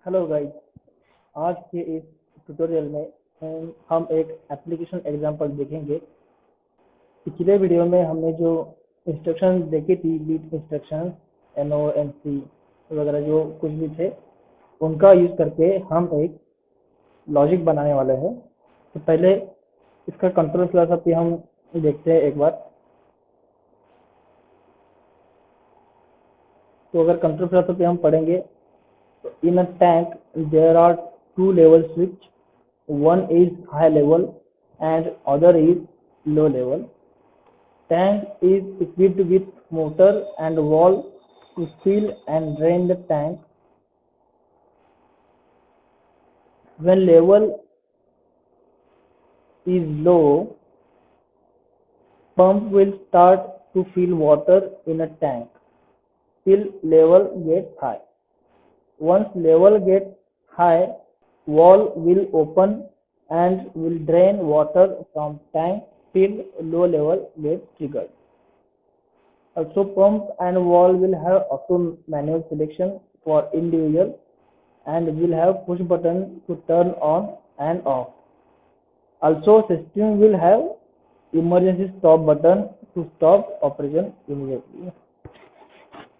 Hello guys. आज के इस ट्यूटोरियल में हम एक एप्लीकेशन एग्जांपल देखेंगे। पिछले वीडियो में हमने जो इंस्ट्रक्शन देखी थी, bit instruction N O N C वगैरह जो कुछ भी थे, उनका यूज करके हम एक लॉजिक बनाने वाले हैं। तो पहले इसका कंट्रोल फिलोसफी हम देखते हैं एक बार। तो अगर कंट्रोल फिलोसफी हम पढ़ेंगे तो in a tank there are two level switch, one is high level and other is low level. Tank is equipped with motor and valve to fill and drain the tank. When level is low, pump will start to fill water in a tank till level gets high. Once level gets high, valve will open and will drain water from tank till low level gets triggered. Also, pump and valve will have auto manual selection for individual and will have push button to turn on and off. Also, system will have emergency stop button to stop operation immediately.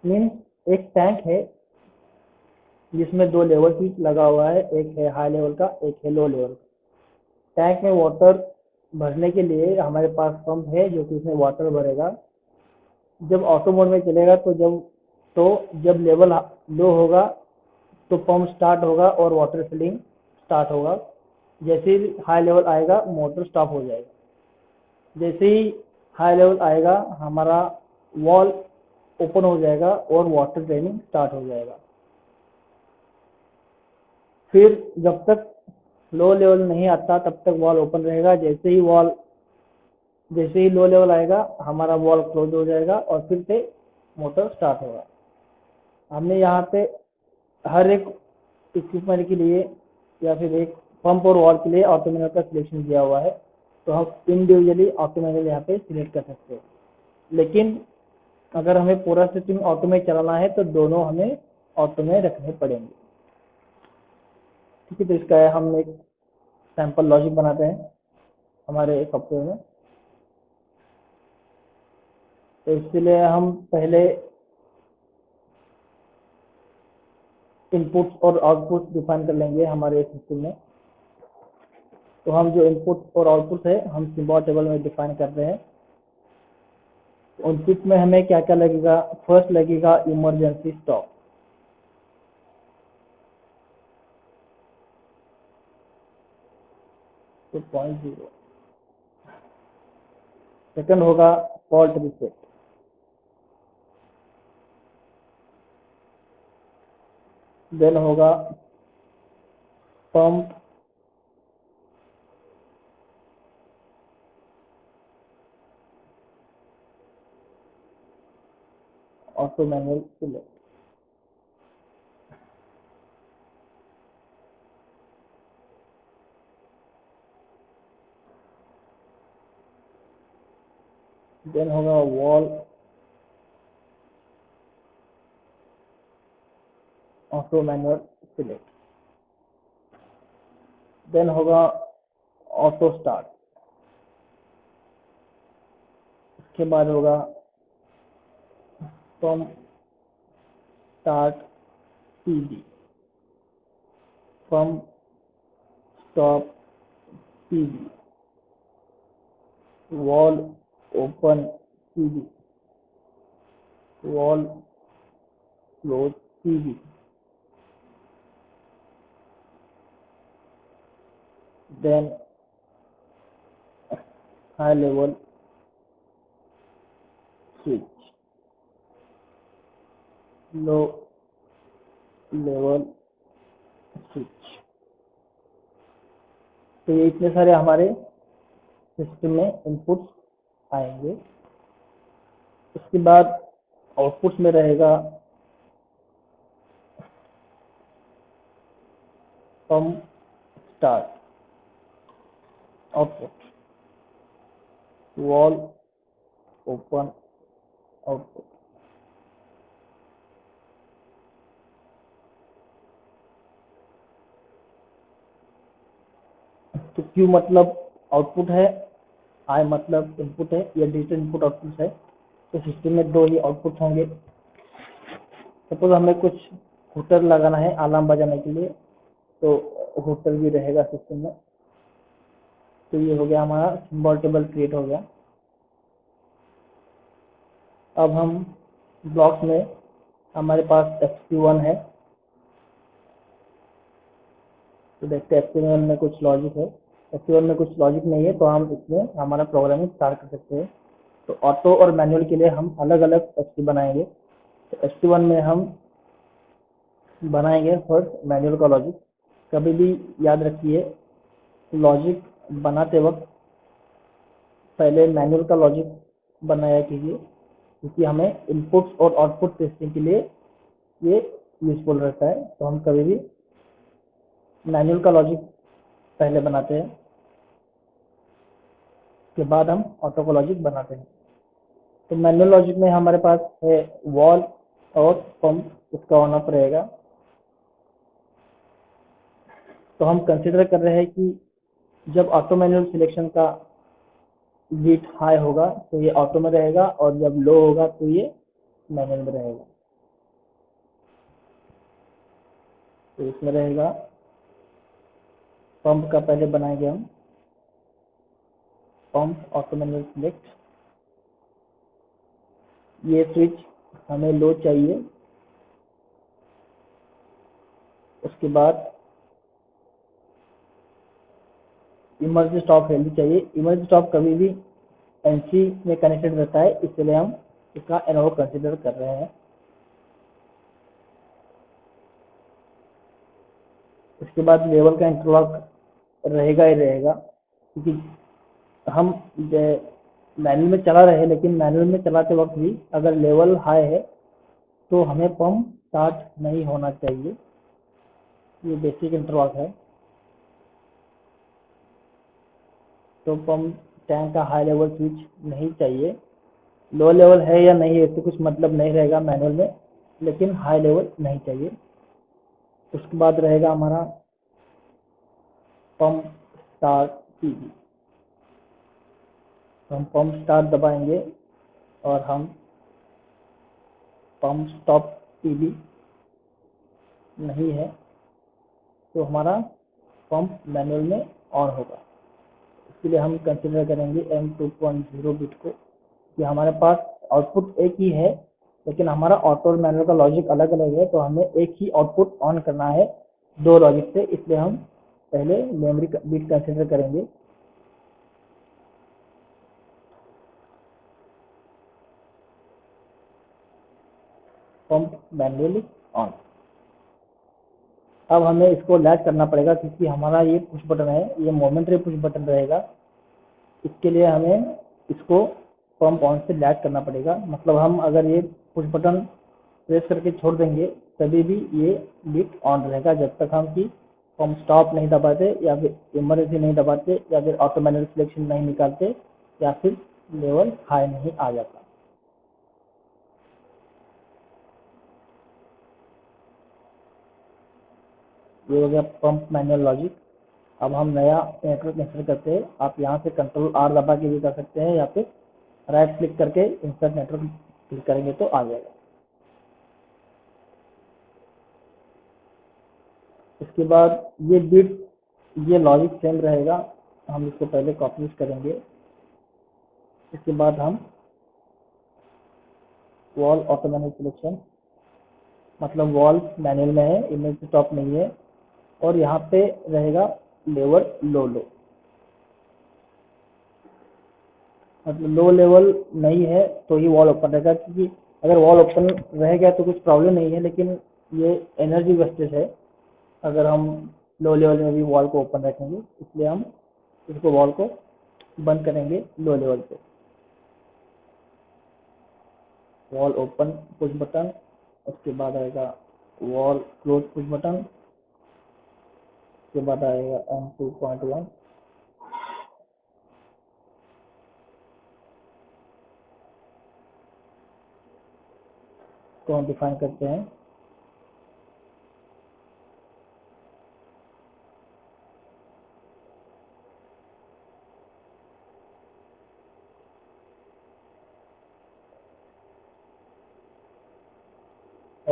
Means एक tank है जिसमें दो level switch लगा हुआ है, एक है high level का, एक है लो लेवल का। टैंक में वाटर भरने के लिए हमारे पास पंप है जो कि उसमें वाटर भरेगा। जब ऑटो मोड में चलेगा तो जब लेवल लो होगा तो पंप स्टार्ट होगा और वाटर फिलिंग स्टार्ट होगा। जैसे ही हाई लेवल आएगा मोटर स्टॉप हो जाएगा। जैसे ही हाई लेवल आएगा हमारा वॉल ओपन हो जाएगा और वाटर ड्रेनिंग स्टार्ट हो जाएगा। फिर जब तक लो लेवल नहीं आता तब तक वॉल ओपन रहेगा। जैसे ही लो लेवल आएगा हमारा वॉल क्लोज हो जाएगा और फिर से मोटर स्टार्ट होगा। हमने यहाँ पे हर एक इक्विपमेंट के लिए या फिर एक पंप और वॉल के लिए ऑटो मैनुअल का सिलेक्शन दिया हुआ है, तो हम इंडिविजुअली ऑटो मैनुअल यहाँ पे सिलेक्ट कर सकते हैं। लेकिन अगर हमें पूरा सिस्टम ऑटो में चलाना है तो दोनों हमें ऑटो में रखने पड़ेंगे। ठीक है, तो इसका हम एक सैंपल लॉजिक बनाते हैं हमारे सॉफ्टवेयर में। तो इसके लिए हम पहले इनपुट और आउटपुट डिफाइन कर लेंगे हमारे सिस्टम में। तो हम जो इनपुट और आउटपुट है हम सिंबल टेबल में डिफाइन कर रहे हैं। इनपुट में हमें क्या क्या लगेगा? फर्स्ट लगेगा इमरजेंसी स्टॉप। तो 0.0। सेकंड होगा फॉल्ट रिसेट। देन होगा pump auto manual select. Then होगा valve auto manual select. Then होगा ऑटो स्टार्ट। उसके बाद होगा pump start PB, pump stop PB, valve open PB, valve close PB. Then high level switch, low level switch. तो ये इतने सारे हमारे सिस्टम में इनपुट्स आएंगे। उसके बाद आउटपुट में रहेगा pump start, output valve open, output. तो Q मतलब आउटपुट है, I मतलब इनपुट है, या डिजिटल इनपुट आउटपुट है। तो सिस्टम में दो ही आउटपुट होंगे। सपोज हमें कुछ हुटर लगाना है अलार्म बजाने के लिए, तो हुटर भी रहेगा सिस्टम में। तो ये हो गया हमारा सिंबल टेबल क्रिएट हो गया। अब हम ब्लॉक्स में हमारे पास SQ1 है, तो देखते हैं SQ1 में कुछ लॉजिक है। SQ1 में कुछ लॉजिक नहीं है, तो हम इसमें हमारा प्रोग्रामिंग स्टार्ट कर सकते हैं। तो ऑटो और मैनुअल के लिए हम अलग अलग SQ बनाएंगे। तो SQ1 में हम बनाएंगे फर्स्ट मैनुअल का लॉजिक। कभी भी याद रखिए, लॉजिक बनाते वक्त पहले मैनुअल का लॉजिक बनाया कीजिए, क्योंकि हमें इनपुट्स और आउटपुट टेस्टिंग के लिए ये यूजफुल रहता है। तो हम कभी भी मैनुअल का लॉजिक पहले बनाते हैं, उसके बाद हम ऑटो का लॉजिक बनाते हैं। तो मैनुअल लॉजिक में हमारे पास है वॉल और पंप, इसका ऑन ऑफ रहेगा। तो हम कंसिडर कर रहे हैं कि जब ऑटो मैनुअल सिलेक्शन का बीट हाई होगा तो ये ऑटो में रहेगा, और जब लो होगा तो ये मैनुअल में रहेगा। तो इसमें रहेगा पंप का पहले बनाएंगे हम, पंप ऑटो मैनुअल सिलेक्ट। ये स्विच हमें लो चाहिए। उसके बाद इमर्ज स्टॉप वैल्यू चाहिए। इमर्ज स्टॉप कभी भी NC में कनेक्टेड रहता है, इसलिए हम इसका एनो कंसिडर कर रहे हैं। इसके बाद लेवल का इंटरलॉक रहेगा ही रहेगा, क्योंकि हम मैनुअल में चला रहे हैं, लेकिन मैनुअल में चलाते वक्त भी अगर लेवल हाई है तो हमें पंप स्टार्ट नहीं होना चाहिए। ये बेसिक इंटरलॉक है। तो पंप टैंक का हाई लेवल स्विच नहीं चाहिए। लो लेवल है या नहीं इससे कुछ मतलब नहीं रहेगा मैनुअल में, लेकिन हाई लेवल नहीं चाहिए। उसके बाद रहेगा हमारा पंप स्टार्ट PB। तो हम पंप स्टार्ट दबाएंगे और हम पंप स्टॉप PB नहीं है, तो हमारा पंप मैनुअल में ऑन होगा। इसके लिए हम कंसिडर करेंगे M2.0 बिट को, कि हमारे पास आउटपुट एक ही है, लेकिन हमारा ऑटो और मैनुअल का लॉजिक अलग अलग है, तो हमें एक ही आउटपुट ऑन करना है दो लॉजिक से। इसलिए हम पहले मेमोरी बिट कंसिडर करेंगे। Pump manually on. अब हमें इसको लैच करना पड़ेगा, क्योंकि हमारा ये पुश बटन है, ये मोमेंटरी पुश बटन रहेगा। इसके लिए हमें इसको पंप ऑन से लैच करना पड़ेगा। मतलब हम अगर ये पुश बटन प्रेस करके छोड़ देंगे तभी भी ये बिट ऑन रहेगा, जब तक हम की पंप स्टॉप नहीं दबाते, या फिर इमरजेंसी नहीं दबाते, या फिर ऑटो मैनुअल सिलेक्शन नहीं निकालते, या फिर लेवल हाई नहीं आ जाता। ये हो गया पंप मैनुअल लॉजिक। अब हम नया नेटवर्क इंस्टॉल करते हैं। आप यहाँ से कंट्रोल R दबा के भी कर सकते हैं, या फिर राइट क्लिक करके इंसर्ट नेटवर्क क्लिक करेंगे तो आ जाएगा। इसके बाद ये बिट, ये लॉजिक सेम रहेगा। हम इसको पहले कॉपी करेंगे। इसके बाद हम वॉल ऑटो मैनुअल सिलेक्शन, मतलब वॉल मैनुअल में है, इमेज स्टॉप नहीं है, और यहाँ पे रहेगा लेवल लो लो। मतलब लो लेवल नहीं है तो ही वॉल ओपन रहेगा, क्योंकि अगर वॉल ओपन रह गया तो कुछ प्रॉब्लम नहीं है, लेकिन ये एनर्जी वेस्टेज है अगर हम लो लेवल में भी वॉल को ओपन रखेंगे। इसलिए हम इसको वॉल को बंद करेंगे लो लेवल पे। वॉल ओपन पुश बटन, उसके बाद आएगा वॉल क्लोज पुश बटन, उसके बाद आएगा M2.1। तो हम डिफाइन करते हैं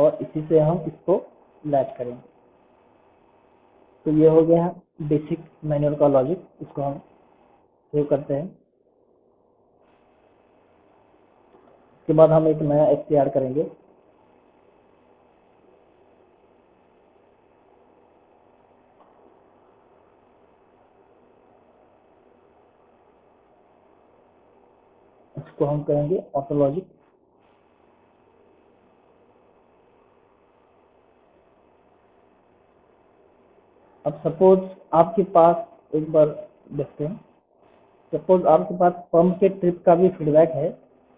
और इसी से हम इसको लैच करेंगे। तो ये हो गया बेसिक मैनुअल का लॉजिक। इसको हम सेव करते हैं। इसके बाद हम एक नया str करेंगे। इसको हम कहेंगे ऑटो लॉजिक। अब सपोज आपके पास, एक बार देखते हैं, सपोज आपके पास पंप के ट्रिप का भी फीडबैक है,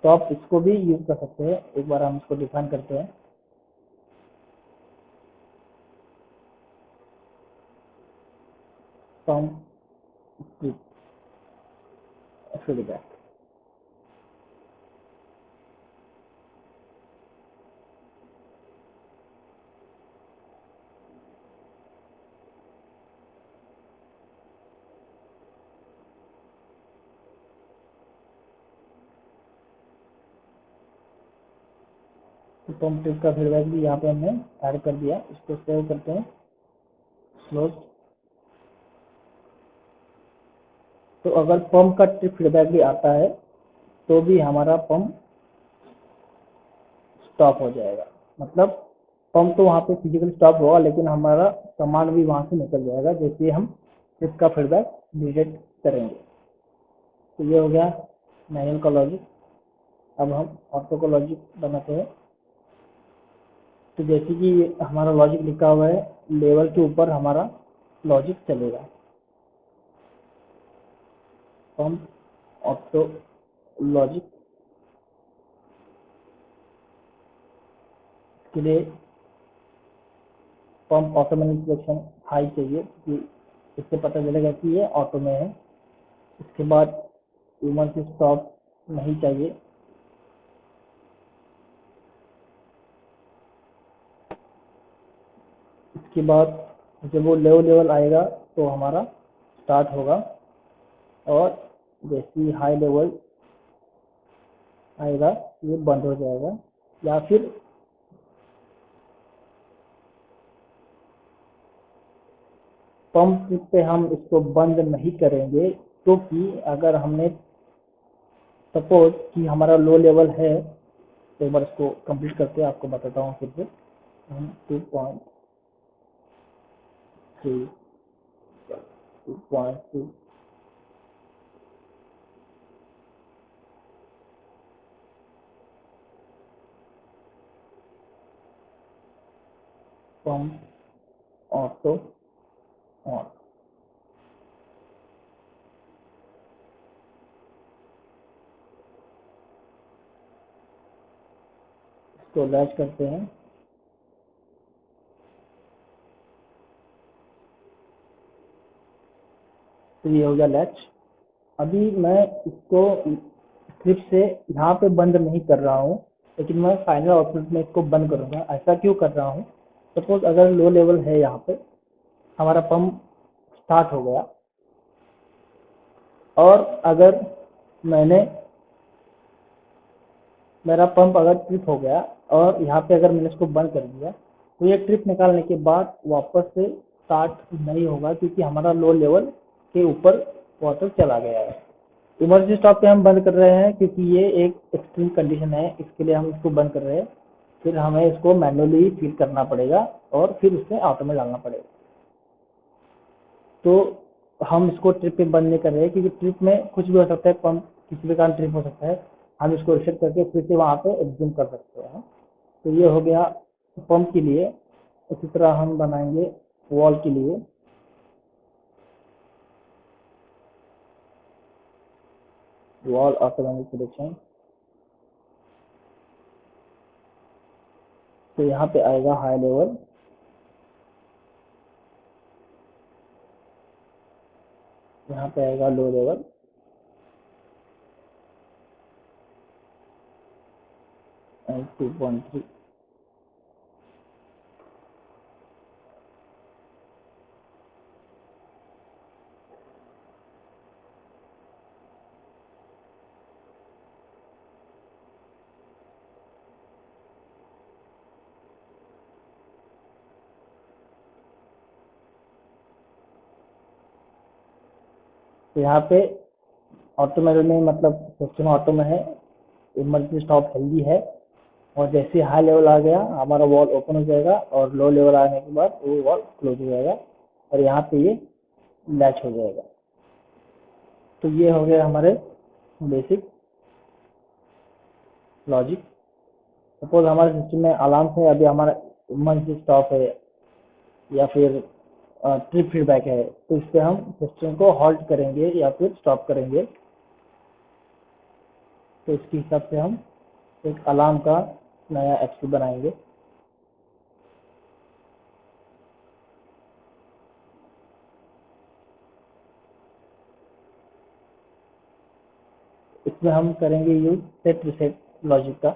तो आप इसको भी यूज कर सकते हैं। एक बार हम इसको डिफाइन करते हैं। Pump trip feedback. तो पंप ट्रिप का फीडबैक भी यहाँ पे हमने ऐड कर दिया। इसको सेव करते हैं, क्लोज। तो अगर पंप का ट्रिप फीडबैक भी आता है तो भी हमारा पंप स्टॉप हो जाएगा। मतलब पंप तो वहाँ पे फिजिकली स्टॉप होगा, लेकिन हमारा सामान भी वहाँ से निकल जाएगा जैसे हम ट्रिप का फीडबैक डिटेक्ट करेंगे। तो ये हो गया मैनुअल का लॉजिक। अब हम ऑटो का लॉजिक बनाते हैं। तो जैसे कि हमारा लॉजिक लिखा हुआ है, लेवल के ऊपर हमारा लॉजिक चलेगा। पंप ऑटो लॉजिक के लिए पंप ऑटोमेटिक सिलेक्शन हाई चाहिए, कि इससे पता चलेगा कि ये ऑटो में है। इसके बाद इमरजेंसी स्टॉप नहीं चाहिए। इसके बाद जब वो लेवल आएगा तो हमारा स्टार्ट होगा, और जैसे ही हाई लेवल आएगा ये बंद हो जाएगा। या फिर पंप पे हम इसको बंद नहीं करेंगे, क्योंकि अगर हमने सपोज कि हमारा लो लेवल है, तो एक बार इसको कंप्लीट करके आपको बताता हूँ फिर से। हम 2.3 2.2 पंप ऑटो ऑन। इसको लैच करते हैं। तो ये हो गया लैच। अभी मैं इसको स्क्रिप्ट से यहाँ पे बंद नहीं कर रहा हूँ, लेकिन मैं फाइनल आउटपुट में इसको बंद करूँगा। ऐसा क्यों कर रहा हूँ? सपोज अगर लो लेवल है, यहाँ पे हमारा पंप स्टार्ट हो गया, और अगर मेरा पंप अगर ट्रिप हो गया और यहाँ पे अगर मैंने इसको बंद कर दिया, तो ये ट्रिप निकालने के बाद वापस से स्टार्ट नहीं होगा, क्योंकि हमारा लो लेवल के ऊपर वाटर चला गया है। इमरजेंसी स्टॉप पे हम बंद कर रहे हैं क्योंकि ये एक एक्सट्रीम कंडीशन है, इसके लिए हम इसको बंद कर रहे हैं। फिर हमें इसको मैनुअली फील करना पड़ेगा और फिर उसमें ऑटो में डालना पड़ेगा। तो हम इसको ट्रिप पे बंद नहीं कर रहे हैं, क्योंकि ट्रिप में कुछ भी हो सकता है, पंप किसी भी कारण ट्रिप हो सकता है। हम इसको रिसेट करके फिर से वहाँ पे एग्ज्यूम कर सकते हैं। तो ये हो गया पंप के लिए। इसी तरह हम बनाएंगे वॉल के लिए। Wall automatic selection. तो यहाँ पे आएगा हाई लेवल, यहाँ पे आएगा लो लेवल, एंड 2.3। तो यहाँ पे ऑटो में मतलब सिस्टम ऑटो में है, इमरजेंसी स्टॉप हेल्दी है, और जैसे हाई लेवल आ गया हमारा वॉल ओपन हो जाएगा और लो लेवल आने के बाद वो वॉल क्लोज हो जाएगा और यहाँ पे ये लैच हो जाएगा। तो ये हो गया हमारे बेसिक लॉजिक। सपोज हमारे सिस्टम में अलार्म है, अभी हमारा इमरजेंसी स्टॉप है या फिर ट्रिप फीडबैक है, तो इस पे हम सिस्टम को हॉल्ट करेंगे या फिर स्टॉप करेंगे। तो इसके हिसाब से हम एक अलार्म का नया एप्स बनाएंगे। इसमें हम करेंगे यूज सेट रिसेट लॉजिक का।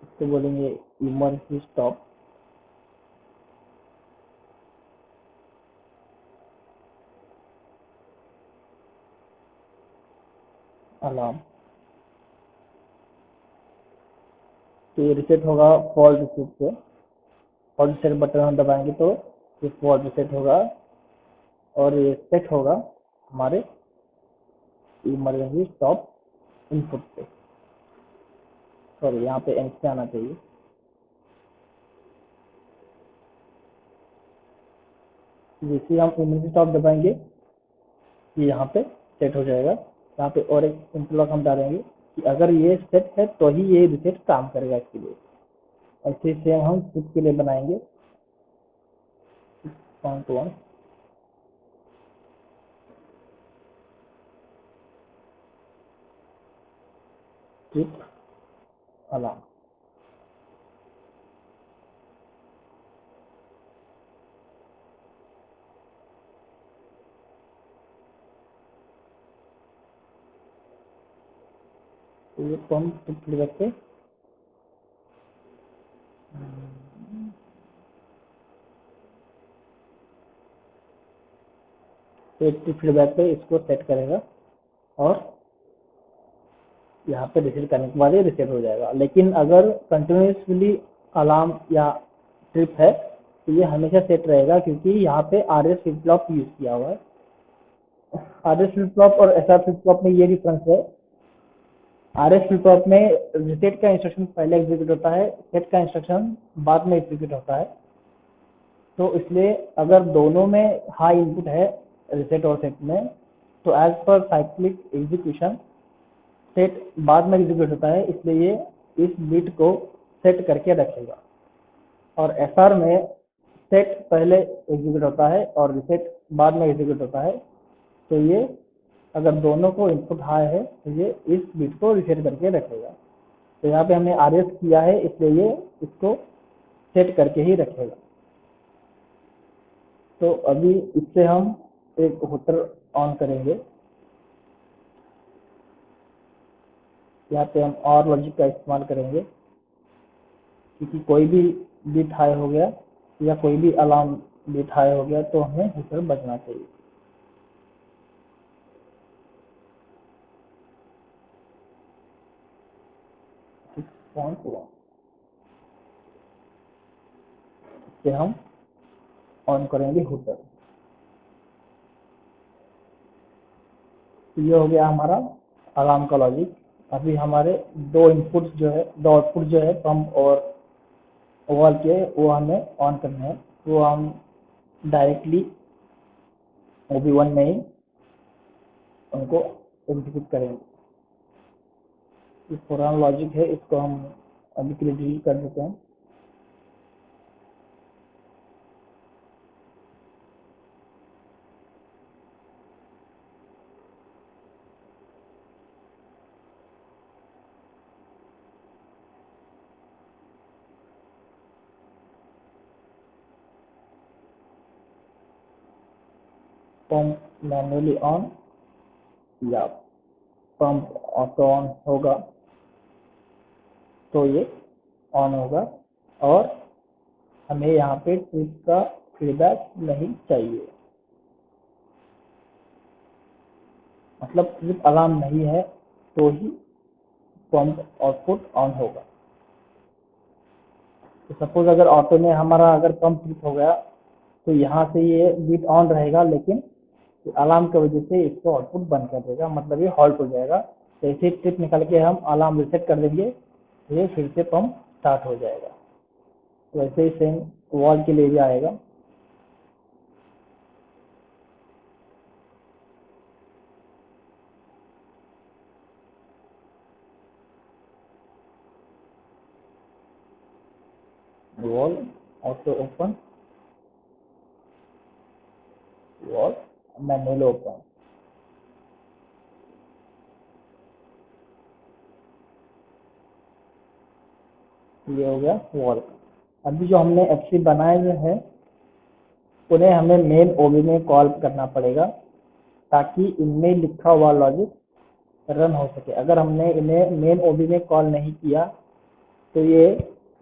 इसको बोलेंगे इमरजेंसी स्टॉप अलार्म। तो ये रिसेट होगा फॉल्ट रिसेट से, फॉल्ट रिसेट बटन हम दबाएंगे तो ये फॉल्ट रिसेट होगा और ये सेट होगा हमारे इमरजेंसी स्टॉप इनपुट पे। सॉरी, यहाँ पे एंड से आना चाहिए। जैसे हम इमरजेंसी स्टॉप दबाएंगे ये यहाँ पे सेट हो जाएगा। यहाँ पे और एक इंटरलॉक हम डालेंगे कि अगर ये सेट है तो ही ये रिसेट काम करेगा इसके लिए। ऐसे सेम हम स्विच के लिए बनाएंगे। Count 1 switch alarm. तो ये तो हम फीडबैक पे फीडबैक पे इसको सेट करेगा और यहाँ पे रिसेट करने के बाद ये रिसेट हो जाएगा। लेकिन अगर कंटिन्यूसली अलार्म या ट्रिप है तो ये हमेशा सेट रहेगा, क्योंकि यहाँ पे R S flip flop use किया हुआ है। आर एस फ्लिप फ्लॉप और एस आर फ्लिप फ्लॉप में ये डिफरेंस है। आर एस फ्लिप फ्लॉप में रिसेट का इंस्ट्रक्शन पहले एग्जीक्यूट होता है, सेट का इंस्ट्रक्शन बाद में एग्जीक्यूट होता है। तो इसलिए अगर दोनों में हाई इनपुट है रिसेट और सेट में, तो एज पर साइक्लिक एग्जीक्यूशन सेट बाद में एग्जीक्यूट होता है, इसलिए ये इस बिट को सेट करके रखेगा। और एसआर में सेट पहले एग्जीक्यूट होता है और रिसेट बाद में एग्जीक्यूट होता है। तो ये अगर दोनों को इनपुट हाई है तो ये इस बिट को रिसेट करके रखेगा। तो यहाँ पे हमने आर एस किया है इसलिए ये इसको सेट करके ही रखेगा। तो अभी इससे हम एक होटर ऑन करेंगे। यहाँ पे हम और लॉजिक का इस्तेमाल करेंगे, क्योंकि कोई भी बिट हाई हो गया या कोई भी अलार्म बिट हाई हो गया तो हमें होटर बजना चाहिए। से हम ऑन करेंगे होटर। तो ये हो गया हमारा अलार्म का लॉजिक। अभी हमारे दो इनपुट जो है, दो आउटपुट जो है पंप और ओवल के, वो हमें ऑन करने हैं। वो हम डायरेक्टली OB1 में ही उनको एग्जीक्यूट करेंगे। इस पुराना लॉजिक है, इसको हम अभी के लिए डिलीट कर देते हैं। पंप मैनुअली ऑन या पंप ऑटो ऑन होगा तो ये ऑन होगा, और हमें यहाँ पे ट्रिप का फीडबैक नहीं चाहिए, मतलब ट्रिप अलार्म नहीं है तो ही पंप आउटपुट ऑन होगा। तो सपोज अगर ऑटो में हमारा अगर पंप ट्रिप हो गया तो यहाँ से ये बीट ऑन रहेगा, लेकिन अलार्म की वजह से इसको आउटपुट बंद कर देगा, मतलब ये हॉल्ट हो जाएगा। तो ऐसे ट्रिप निकल के हम अलार्म रिसेट कर देंगे तो ये फिर से पंप स्टार्ट हो जाएगा। तो ऐसे ही सेम वॉल के लिए भी आएगा। Wall auto open, wall manual open, ये हो गया वॉल। अभी जो हमने एफसी बनाए हुए हैं उन्हें हमें मेन ओबी में कॉल करना पड़ेगा ताकि इनमें लिखा हुआ लॉजिक रन हो सके। अगर हमने इन्हें मेन ओबी में कॉल नहीं किया तो ये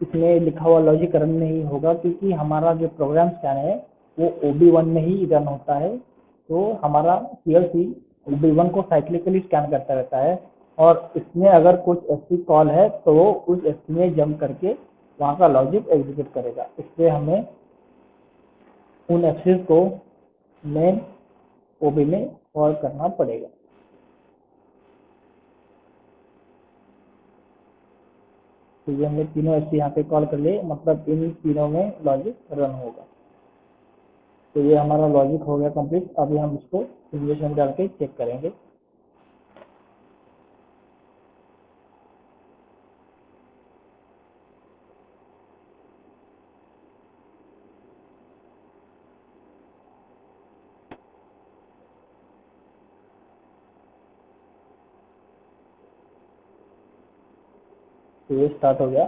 इसमें लिखा हुआ लॉजिक रन नहीं होगा, क्योंकि हमारा जो प्रोग्राम स्कैन है वो OB1 में ही रन होता है। तो हमारा PLC OB1 को साइक्लिकली स्कैन करता रहता है, और इसमें अगर कुछ एफसी कॉल है तो वो उस एफसी में जंप करके वहाँ का लॉजिक एग्जीक्यूट करेगा। इसलिए हमें उन एफसी को मेन ओबी में कॉल करना पड़ेगा। तो ये हमने तीनों एफसी यहाँ पे कॉल कर लिए, मतलब इन तीनों में लॉजिक रन होगा। तो ये हमारा लॉजिक हो गया कंप्लीट। अभी हम इसको सिमुलेशन डाल के चेक करेंगे। तो ये स्टार्ट हो गया।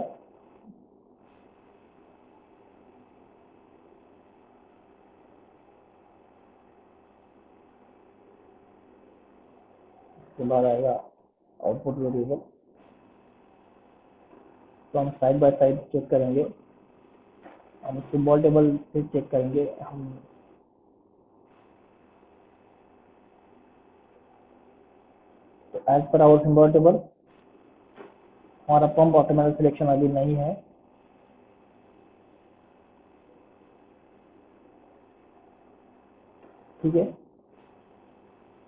उसके बाद आएगा आउटपुट वेरिएबल। तो हम साइड बाय साइड चेक करेंगे, हम सिंबल टेबल से चेक करेंगे। हम तो as per our symbol table हमारा पंप ऑटोमेटिक सिलेक्शन अभी नहीं है। ठीक है,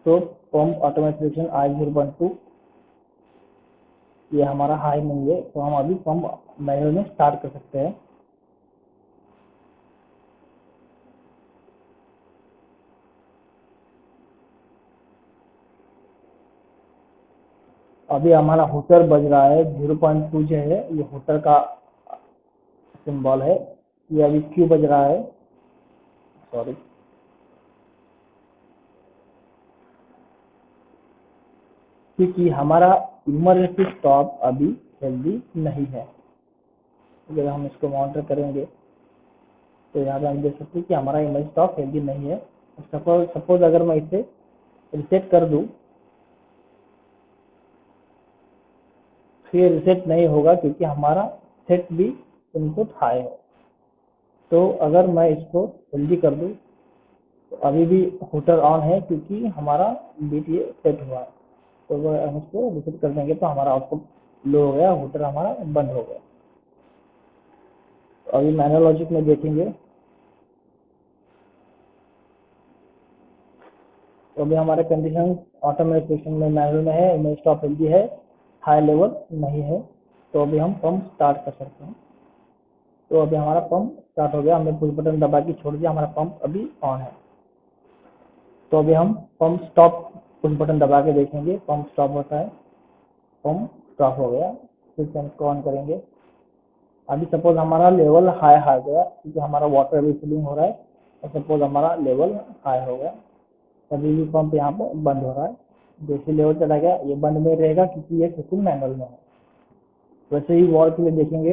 तो पंप ऑटोमेटिक सिलेक्शन I012 ये हमारा हाई नहीं है, तो हम अभी पंप मैनुअल में स्टार्ट कर सकते हैं। अभी हमारा हुटर बज रहा है 0.2 जो है ये हुटर का सिंबल है। ये अभी क्यों बज रहा है, सॉरी, क्योंकि हमारा इमरजेंसी स्टॉप अभी हेल्दी नहीं है। अगर हम इसको मॉनिटर करेंगे तो यहाँ पे हम देख सकते हैं कि हमारा इमरजेंसी स्टॉप हेल्दी नहीं है। सपोज अगर मैं इसे रिसेट कर दूं तो ये रिसेट नहीं होगा, क्योंकि हमारा सेट भी इनपुट हाई है। तो अगर मैं इसको हेल्दी कर दूं तो अभी भी हुटर ऑन है, क्योंकि हमारा बीट ये सेट हुआ है। तो अगर हम इसको रिसेट कर देंगे तो हमारा आउटपुट लो हो गया, हुटर हमारा बंद हो गया। तो अभी मैनुअल लॉजिक में देखेंगे तो अभी हमारे कंडीशन ऑटोमेटिक सिस्टम में मैनुअल में है, इमेज स्टॉप हेल्दी है, हाई लेवल नहीं है। तो अभी हम पंप स्टार्ट कर सकते हैं। तो अभी हमारा पंप स्टार्ट हो गया, हमने पुश बटन दबा के छोड़ दिया, हमारा पंप अभी ऑन है। तो अभी हम पंप स्टॉप पुश बटन दबा के देखेंगे, पंप स्टॉप होता है, पंप स्टॉप हो गया। फिर से हम इसको ऑन करेंगे। अभी सपोज हमारा लेवल हाई आ गया, क्योंकि हमारा वाटर अभी फिलिंग हो रहा है, और सपोज हमारा लेवल हाई हो गया, अभी भी पंप यहाँ पे बंद हो रहा है। जैसे लेवल चला गया ये बंद में रहेगा, क्योंकि ये सिस्टम मैनुअल में है। वैसे ही वॉल के लिए देखेंगे,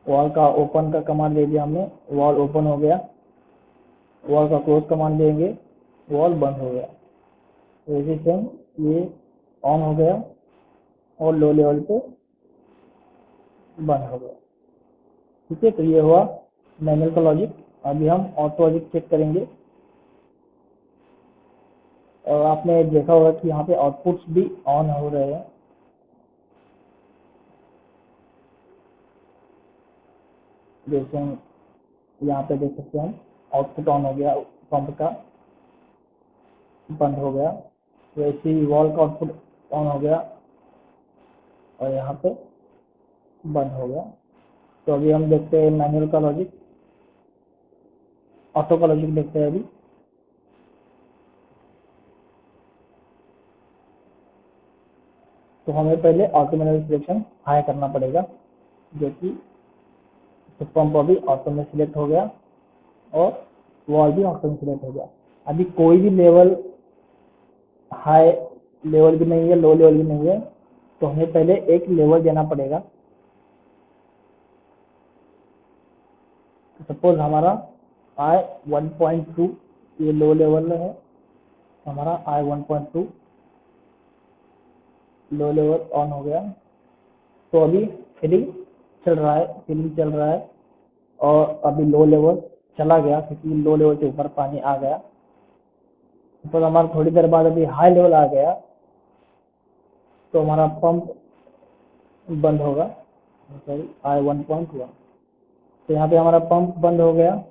वॉल का ओपन का कमांड दे दिया हमने, वॉल ओपन हो गया। वॉल का क्लोज कमांड देंगे, वॉल बंद हो गया। रेजिस्टेंस ये ऑन हो गया और लो लेवल पे बंद हो गया। ठीक है, तो ये हुआ मैनुअल का लॉजिक। अभी हम ऑटो लॉजिक चेक करेंगे। और आपने देखा होगा कि यहाँ पे आउटपुट्स भी ऑन हो रहे हैं। जैसे हम यहाँ पे देख सकते हैं आउटपुट ऑन हो गया, पंप का बंद हो गया, वैसे ही वॉल का आउटपुट ऑन हो गया और यहाँ पे बंद हो गया। तो अभी हम देखते हैं मैनुअल का लॉजिक, ऑटो का लॉजिक देखते हैं अभी। तो हमें पहले ऑटो मैनुअल सिलेक्शन हाई करना पड़ेगा, जो कि तो पंप अभी ऑटो में सिलेक्ट हो गया और वॉल भी ऑटो में सिलेक्ट हो गया। अभी कोई भी लेवल हाई लेवल भी नहीं है, लो लेवल भी नहीं है, तो हमें पहले एक लेवल देना पड़ेगा। सपोज हमारा आई 1.2 ये लो लेवल है, हमारा आई 1.2 लो लेवल ऑन हो गया। तो अभी फिलिंग चल रहा है, फिलिंग चल रहा है और अभी लो लेवल चला गया क्योंकि लो लेवल से ऊपर पानी आ गया। तो हमारा थोड़ी देर बाद अभी हाई लेवल आ गया, तो हमारा पंप बंद होगा। सॉरी, आई 1.1। तो यहाँ पे हमारा पंप बंद हो गया।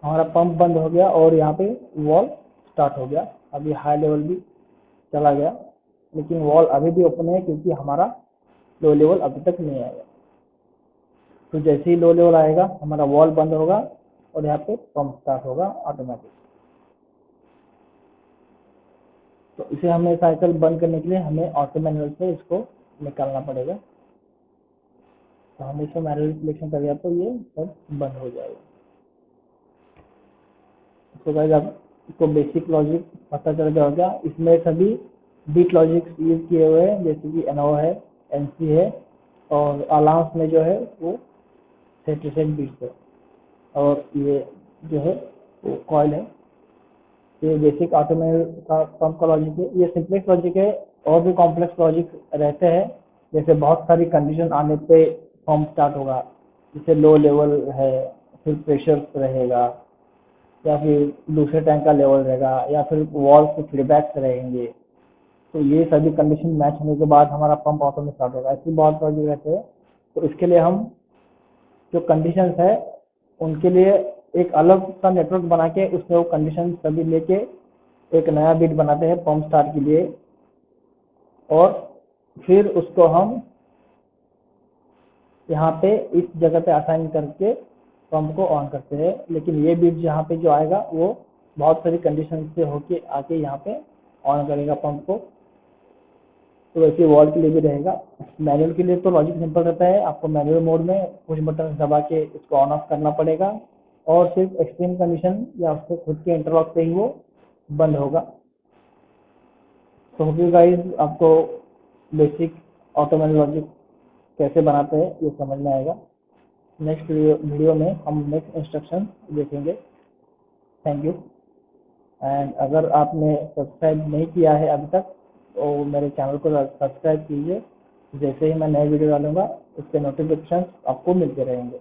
हमारा पंप बंद हो गया और यहाँ पे वॉल स्टार्ट हो गया। अभी हाई लेवल भी चला गया, लेकिन वॉल अभी भी ओपन है क्योंकि हमारा लो लेवल अभी तक नहीं आएगा। तो जैसे ही लो लेवल आएगा हमारा वॉल बंद होगा और यहाँ पे पंप स्टार्ट होगा ऑटोमेटिक। तो इसे हमें साइकिल बंद करने के लिए हमें ऑटो मैनुअल से इसको निकालना पड़ेगा। तो हम इसको मैनुअल सिलेक्शन कर दिया तो ये सब बंद हो जाएगा। तो गाइस आपको बेसिक लॉजिक पता चल गया होगा। इसमें सभी बीट लॉजिक यूज किए हुए हैं, जैसे कि एनओ है, एनसी है और अलाउंस में जो है वो सेट टू सेट बीट है। और ये जो है वो कॉइल है। ये बेसिक ऑटोमेटिक का पंप का लॉजिक है। ये सिंपलेक्स लॉजिक है, और भी कॉम्प्लेक्स लॉजिक रहते हैं। जैसे बहुत सारी कंडीशन आने पे पंप स्टार्ट होगा, जैसे लो लेवल है, फिर प्रेशर रहेगा, या फिर दूसरे टैंक का लेवल रहेगा, या फिर वॉल के फीडबैक्स रहेंगे। तो ये सभी कंडीशन मैच होने के बाद हमारा पंप ऑटो में स्टार्ट होगा। ऐसी बहुत लॉजिक रहते हैं। तो इसके लिए हम जो कंडीशंस है उनके लिए एक अलग सा नेटवर्क बना के उसमें वो कंडीशन सभी लेके एक नया बिट बनाते हैं पंप स्टार्ट के लिए, और फिर उसको हम यहाँ पे इस जगह पे असाइन करके पंप को ऑन करते हैं। लेकिन ये बिट यहाँ पे जो आएगा वो बहुत सारी कंडीशन से होके आके यहाँ पे ऑन करेगा पंप को। तो वैसे वॉल के लिए भी रहेगा। मैनुअल के लिए तो लॉजिक सिंपल रहता है, आपको मैनुअल मोड में कुछ बटन दबा के इसको ऑन ऑफ करना पड़ेगा और सिर्फ एक्सट्रीम कंडीशन या उसके खुद के इंटरलॉक से ही वो बंद होगा। तो होप यू गाइस आपको बेसिक ऑटो मैनुअल लॉजिक कैसे बनाते हैं ये समझ में आएगा। नेक्स्ट वीडियो में हम नेक्स्ट इंस्ट्रक्शन देखेंगे। Thank you. एंड अगर आपने सब्सक्राइब नहीं किया है अभी तक तो मेरे चैनल को सब्सक्राइब कीजिए। जैसे ही मैं नए वीडियो डालूंगा उसके नोटिफिकेशन आपको मिलते रहेंगे।